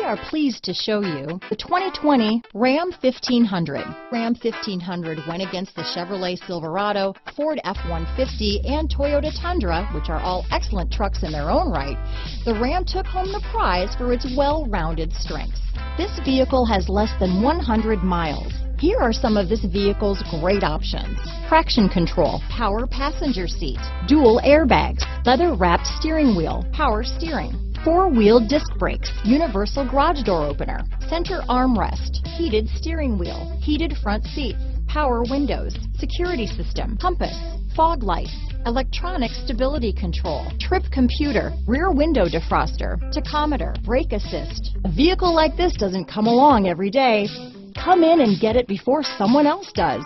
are pleased to show you the 2020 Ram 1500. Ram 1500 went against the Chevrolet Silverado, Ford F-150, and Toyota Tundra, which are all excellent trucks in their own right. The Ram took home the prize for its well-rounded strengths. This vehicle has less than 100 miles. Here are some of this vehicle's great options: traction control, power passenger seat, dual airbags, leather-wrapped steering wheel, power steering, four-wheel disc brakes, universal garage door opener, center armrest, heated steering wheel, heated front seats, power windows, security system, compass, fog lights, electronic stability control, trip computer, rear window defroster, tachometer, brake assist. A vehicle like this doesn't come along every day. Come in and get it before someone else does.